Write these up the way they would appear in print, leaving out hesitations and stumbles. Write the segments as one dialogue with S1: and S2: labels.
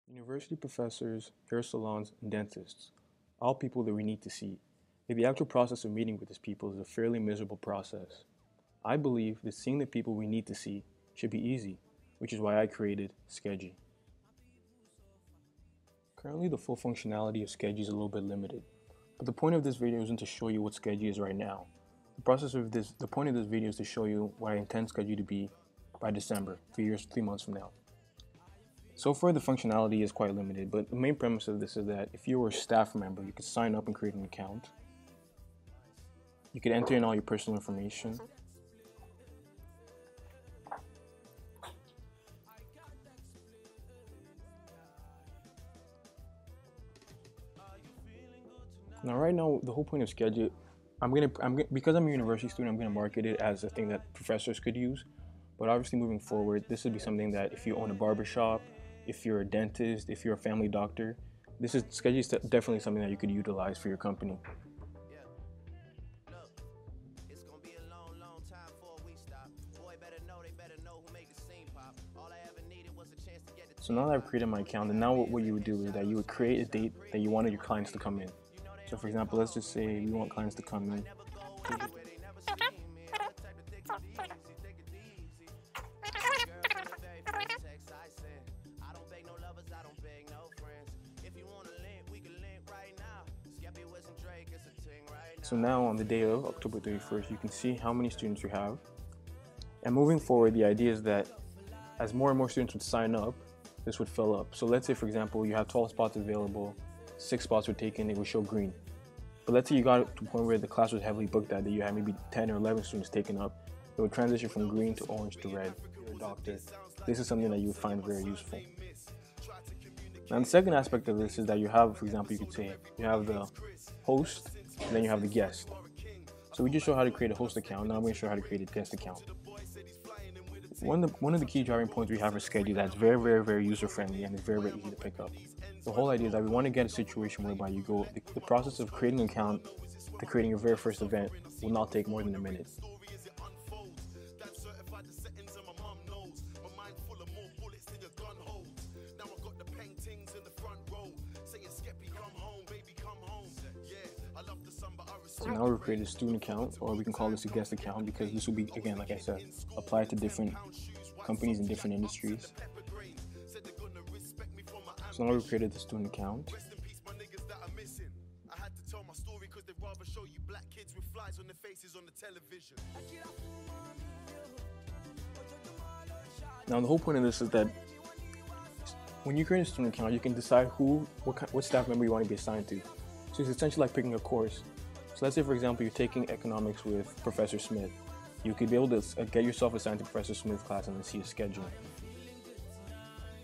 S1: University professors, hair salons, and dentists, all people that we need to see. Yet the actual process of meeting with these people is a fairly miserable process. I believe that seeing the people we need to see should be easy, which is why I created Schedy. Currently the full functionality of Schedy is a little bit limited, but the point of this video isn't to show you what Schedy is right now. The point of this video is to show you what I intend Schedy to be by December, 3 months from now. So far, the functionality is quite limited, but the main premise of this is that if you were a staff member, you could sign up and create an account. You could enter in all your personal information. Now, right now, the whole point of Schedy, because I'm a university student, I'm gonna market it as a thing that professors could use. But obviously, moving forward, this would be something that if you own a barbershop, if you're a dentist, if you're a family doctor, Schedy is definitely something that you could utilize for your company. So now that I've created my account, and now what you would do is that you would create a date that you wanted your clients to come in. So for example, let's just say we want clients to come in. So now on the day of October 31st, you can see how many students you have. And moving forward, the idea is that as more and more students would sign up, this would fill up. So let's say, for example, you have 12 spots available, 6 spots were taken, it would show green. But let's say you got to a point where the class was heavily booked that day, you had maybe 10 or 11 students taken up, it would transition from green to orange to red. If you're a doctor, this is something that you would find very useful. Now the second aspect of this is that you have, for example, you could say, you have the host, and then you have the guest. So we just show how to create a host account, now I'm going to show how to create a guest account. One of the key driving points we have for Schedy that's very user friendly and is very easy to pick up. The whole idea is that we want to get a situation whereby you go, the process of creating an account to creating your very first event will not take more than a minute. So now we've created a student account, or we can call this a guest account, because this will be, again, like I said, applied to different companies in different industries. So now we've created the student account. Now the whole point of this is that when you create a student account, you can decide what staff member you want to be assigned to. So it's essentially like picking a course. So let's say, for example, you're taking economics with Professor Smith. You could be able to get yourself assigned to Professor Smith's class and then see his schedule.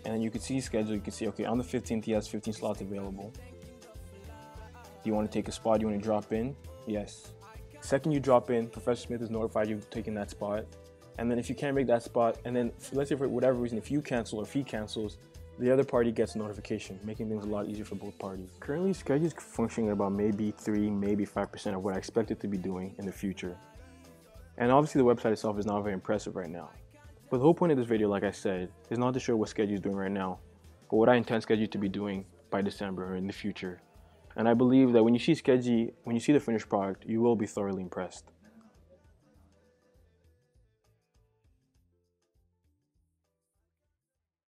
S1: And then you could see his schedule, you could see, okay, on the 15th, he has 15 slots available. Do you want to take a spot? Do you want to drop in? Yes. Second you drop in, Professor Smith is notified you've taken that spot. And then if you can't make that spot, and then let's say for whatever reason, if you cancel or if he cancels, the other party gets a notification, making things a lot easier for both parties. Currently, Schedy is functioning at about maybe 3, maybe 5% of what I expect it to be doing in the future. And obviously the website itself is not very impressive right now. But the whole point of this video, like I said, is not to show what Schedy is doing right now, but what I intend Schedy to be doing by December or in the future. And I believe that when you see Schedy, when you see the finished product, you will be thoroughly impressed.